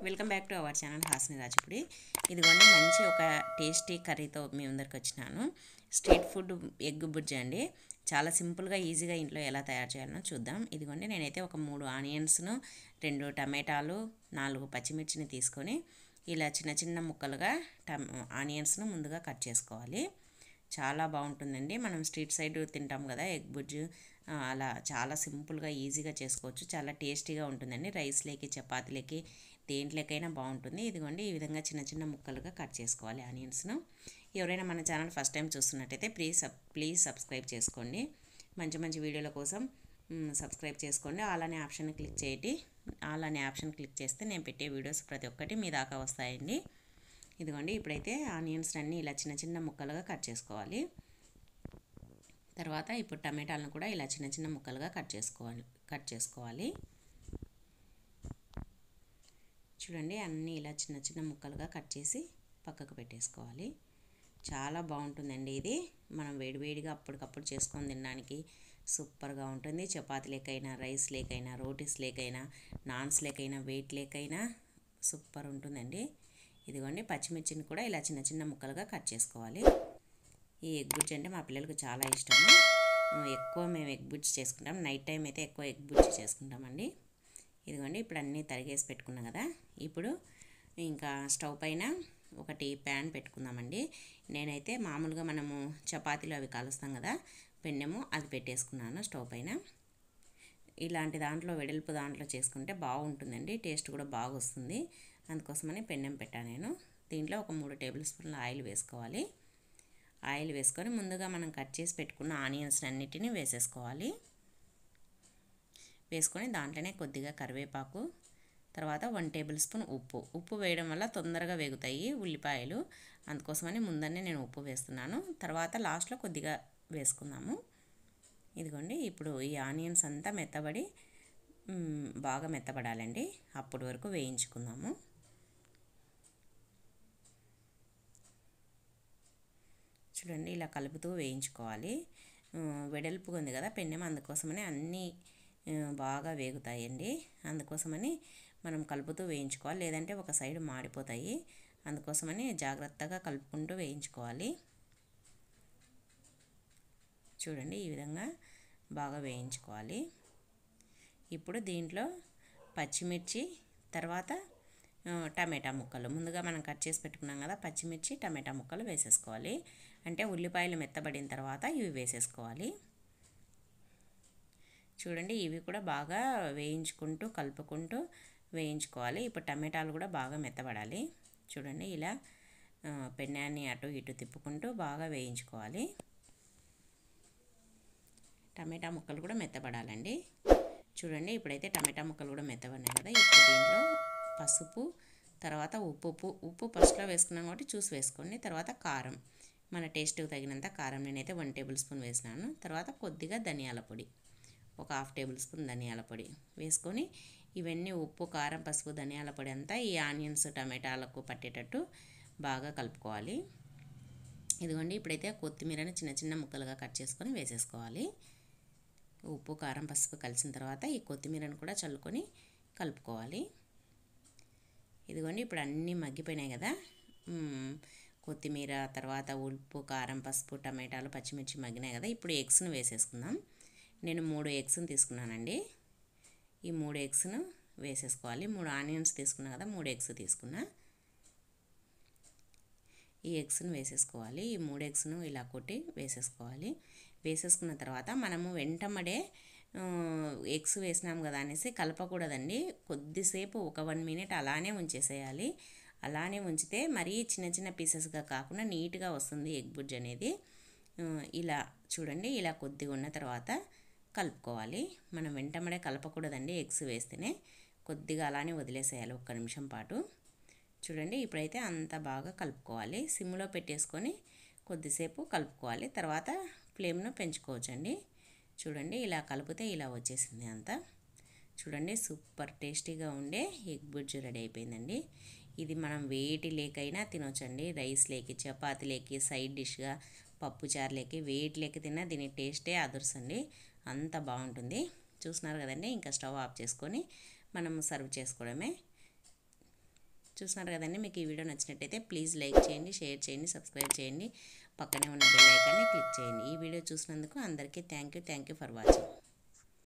Welcome back to our channel Hasini Rajapudi. ఇదిగోండి మంచి ఒక టేస్టీ కర్రీతో మీ ముందరికి వచ్చినాను. స్ట్రీట్ ఫుడ్ ఎగ్ బుర్జీ అండి. చాలా సింపుల్గా ఈజీగా ఇంట్లో ఎలా తయారు చేయాలో చూద్దాం. ఇదిగోండి నేనైతే ఒక 3 ఆనియన్స్ను, 2 టమాటాలు, 4 పచ్చిమిర్చిని తీసుకొని ఇలా చిన్న చిన్న ముక్కలుగా ఆనియన్స్ను ముందుగా కట్ చేసుకోవాలి. చాలా బాగుంటుందండి. మనం స్ట్రీట్ సైడ్ తింటాం కదా ఎగ్ బుర్జీ, అలా చాలా సింపుల్గా ఈజీగా చేసుకోవచ్చు. చాలా టేస్టీగా ఉంటుందండి. రైస్లోకి, చపాతీలకి, దేంట్లోకైనా బాగుంటుంది. ఇదిగోండి ఈ విధంగా చిన్న చిన్న ముక్కలుగా కట్ చేసుకోవాలి ఆనియన్స్ను. ఎవరైనా మన ఛానల్ ఫస్ట్ టైం చూస్తున్నట్టయితే ప్లీజ్ సబ్స్క్రైబ్ చేసుకోండి. మంచి మంచి వీడియోల కోసం సబ్స్క్రైబ్ చేసుకోండి. ఆల్ అనే ఆప్షన్ క్లిక్ చేయండి. ఆల్ అనే ఆప్షన్ క్లిక్ చేస్తే నేను పెట్టే వీడియోస్ ప్రతి ఒక్కటి మీ దాకా వస్తాయండి. ఇదిగోండి ఇప్పుడైతే ఆనియన్స్ అన్నీ ఇలా చిన్న చిన్న ముక్కలుగా కట్ చేసుకోవాలి. తర్వాత ఇప్పుడు టమాటాలను కూడా ఇలా చిన్న చిన్న ముక్కలుగా కట్ చేసుకోవాలి. చూడండి అన్నీ ఇలా చిన్న చిన్న ముక్కలుగా కట్ చేసి పక్కకు పెట్టేసుకోవాలి. చాలా బాగుంటుందండి ఇది. మనం వేడివేడిగా అప్పటికప్పుడు చేసుకొని తినడానికి సూపర్గా ఉంటుంది. చపాతీ లేకైనా, రైస్ లేకైనా, రోటీస్ లేకైనా, నాన్స్ లేకైనా, వెయిట్ లేకైనా సూపర్ ఉంటుందండి. ఇదిగోండి పచ్చిమిర్చిని కూడా ఇలా చిన్న చిన్న ముక్కలుగా కట్ చేసుకోవాలి. ఈ ఎగ్ బుర్జీ అంటే మా పిల్లలకు చాలా ఇష్టము. ఎక్కువ మేము ఎగ్ బుర్జీ చేసుకుంటాం. నైట్ టైం అయితే ఎక్కువ ఎగ్ బుర్జీ చేసుకుంటామండి. ఇదిగోండి ఇప్పుడు అన్నీ తరిగేసి పెట్టుకున్నాం కదా. ఇప్పుడు ఇంకా స్టవ్ పైన ఒకటి ప్యాన్ పెట్టుకుందామండి. నేనైతే మామూలుగా మనము చపాతీలు అవి కాలుస్తాం కదా పెన్నెము, అది పెట్టేసుకున్నాను స్టవ్ పైన. ఇలాంటి దాంట్లో వెడల్పు దాంట్లో చేసుకుంటే బాగుంటుందండి. టేస్ట్ కూడా బాగా వస్తుంది. అందుకోసమని పెన్నెం పెట్టాను నేను. దీంట్లో ఒక 3 టేబుల్ స్పూన్ల ఆయిల్ వేసుకోవాలి. ఆయిల్ వేసుకొని ముందుగా మనం కట్ చేసి పెట్టుకున్న ఆనియన్స్ అన్నిటిని వేసేసుకోవాలి. వేసుకొని దాంట్లోనే కొద్దిగా కరివేపాకు, తర్వాత 1 టేబుల్ స్పూన్ ఉప్పు వేయడం వల్ల తొందరగా వేగుతాయి ఉల్లిపాయలు. అందుకోసమని ముందనే నేను ఉప్పు వేస్తున్నాను. తర్వాత లాస్ట్లో కొద్దిగా వేసుకుందాము. ఇదిగోండి ఇప్పుడు ఈ ఆనియన్స్ అంతా బాగా మెత్తబడాలండి. అప్పటి వరకు వేయించుకుందాము. చూడండి ఇలా కలుపుతూ వేయించుకోవాలి. వెడల్పుగా ఉంది కదా పెన్నెం, అందుకోసమని అన్నీ బాగా వేగుతాయండి. అందుకోసమని మనం కలుపుతూ వేయించుకోవాలి, లేదంటే ఒక సైడ్ మాడిపోతాయి. అందుకోసమని జాగ్రత్తగా కలుపుకుంటూ వేయించుకోవాలి. చూడండి ఈ విధంగా బాగా వేయించుకోవాలి. ఇప్పుడు దీంట్లో పచ్చిమిర్చి, తర్వాత టమాటా ముక్కలు ముందుగా మనం కట్ చేసి పెట్టుకున్నాం కదా, పచ్చిమిర్చి టమాటా ముక్కలు వేసేసుకోవాలి. అంటే ఉల్లిపాయలు మెత్తబడిన తర్వాత ఇవి వేసేసుకోవాలి. చూడండి ఇవి కూడా బాగా వేయించుకుంటూ కలుపుకుంటూ వేయించుకోవాలి. ఇప్పుడు టమాటాలు కూడా బాగా మెత్తబడాలి. చూడండి ఇలా పెన్నాన్ని అటు ఇటు తిప్పుకుంటూ బాగా వేయించుకోవాలి. టమాటా ముక్కలు కూడా మెత్తబడాలండి. చూడండి ఇప్పుడైతే టమాటా ముక్కలు కూడా మెత్తబడినాయి కదా. ఇప్పుడు దీంట్లో పసుపు, తర్వాత ఉప్పు ఫస్ట్లో వేసుకున్నాం కాబట్టి చూసి వేసుకోండి. తర్వాత కారం, మన టేస్ట్కి తగినంత కారం నేనైతే 1 టేబుల్ స్పూన్ వేసినాను. తర్వాత కొద్దిగా ధనియాల పొడి, ఒక 1/2 టేబుల్ స్పూన్ ధనియాల పొడి వేసుకొని ఇవన్నీ ఉప్పు, కారం, పసుపు, ధనియాల పొడి అంతా ఈ ఆనియన్స్ టమాటాలకు పట్టేటట్టు బాగా కలుపుకోవాలి. ఇదిగోండి ఇప్పుడైతే కొత్తిమీరని చిన్న చిన్న ముక్కలుగా కట్ చేసుకొని వేసేసుకోవాలి. ఉప్పు, కారం, పసుపు కలిసిన తర్వాత ఈ కొత్తిమీరను కూడా చల్లుకొని కలుపుకోవాలి. ఇదిగోండి ఇప్పుడు అన్నీ మగ్గిపోయినాయి కదా. కొత్తిమీర, తర్వాత ఉప్పు, కారం, పసుపు, టమాటాలు, పచ్చిమిర్చి మగ్గినాయి కదా. ఇప్పుడు ఎగ్స్ను వేసేసుకుందాం. నేను 3 ఎగ్స్ని తీసుకున్నానండి. ఈ 3 ఎగ్స్ను వేసేసుకోవాలి. 3 ఆనియన్స్ తీసుకున్నా కదా, 3 ఎగ్స్ తీసుకున్నా. ఈ ఎగ్స్ను వేసేసుకోవాలి. ఈ 3 ఎగ్స్ను ఇలా కొట్టి వేసేసుకోవాలి. వేసేసుకున్న తర్వాత మనము వెంటనే ఎగ్స్ వేసినాం కదా అనేసి కలపకూడదండి. కొద్దిసేపు ఒక 1 మినిట్ అలానే ఉంచేసేయాలి. అలానే ఉంచితే మరీ చిన్న చిన్న పీసెస్గా కాకుండా నీట్గా వస్తుంది ఎగ్ బుర్జీ అనేది. ఇలా చూడండి ఇలా కొద్దిగా ఉన్న తర్వాత కలుపుకోవాలి. మనం వెంటనే కలపకూడదండి. ఎగ్స్ వేస్తేనే కొద్దిగా అలానే వదిలేసేయాలి 1 నిమిషం పాటు. చూడండి ఇప్పుడైతే అంతా బాగా కలుపుకోవాలి. సిమ్లో పెట్టేసుకొని కొద్దిసేపు కలుపుకోవాలి. తర్వాత ఫ్లేమ్ను పెంచుకోవచ్చండి. చూడండి ఇలా కలిపితే ఇలా వచ్చేసింది అంతా. చూడండి సూపర్ టేస్టీగా ఉండే ఎగ్ బుర్జీ రెడీ అయిపోయిందండి. ఇది మనం వేటి లేకైనా తినొచ్చండి. రైస్ లేకి, చపాతీ లేకి, సైడ్ డిష్గా, పప్పుచారు లేకి, వేటి లేకి తిన్నా దీని టేస్టే అదుర్సండి. అంత బాగుంటుంది. చూస్తున్నారు కదండి. ఇంకా స్టవ్ ఆఫ్ చేసుకొని మనం సర్వ్ చేసుకోవడమే. చూస్తున్నారు కదండి. మీకు ఈ వీడియో నచ్చినట్టయితే ప్లీజ్ లైక్ చేయండి, షేర్ చేయండి, సబ్స్క్రైబ్ చేయండి, పక్కనే ఉన్న బెల్ ఐకాన్ని క్లిక్ చేయండి. ఈ వీడియో చూసినందుకు అందరికీ థ్యాంక్ యూ ఫర్ వాచింగ్.